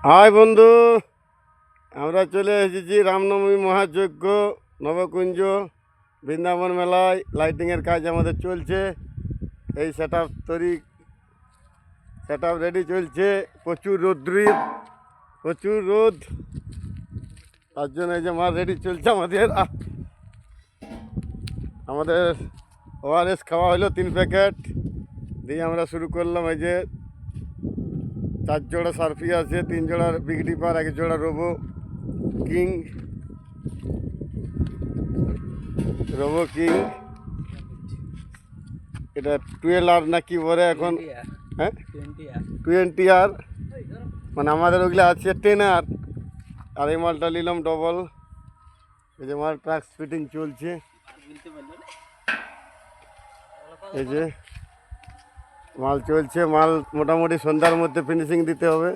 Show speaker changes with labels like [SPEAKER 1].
[SPEAKER 1] High বন্ধু, আমরা চলে এসেছি রামনবমী মহাযজ্ঞ নবকুঞ্জ বৃন্দাবন মেলায়। লাইটিংয়ের কাজ আমাদের চলছে, এই সেট আপ রেডি চলছে। প্রচুর প্রচুর রোদ, তার জন্য এই যে মাল রেডি চলছে আমাদের। আমাদের ওআরএস খাওয়া হলো 3 প্যাকেট দিয়ে আমরা শুরু করলাম। এই যে 4 জোড়া সার্ফি আছে, 3 জোড়া বিগ ডিপার, 1 জোড়া রোবো কিং। এটা 12 আর না কি বলে এখন, হ্যাঁ 20 আর, মানে আমাদের ওগুলো আছে 10 আর এই মালটা নিলাম ডবল। এই যে মাল ট্রাক ফিটিং চলছে। এই যে মাল চলছে, মাল মোটামুটি সন্ধ্যার মধ্যে ফিনিশিং দিতে হবে।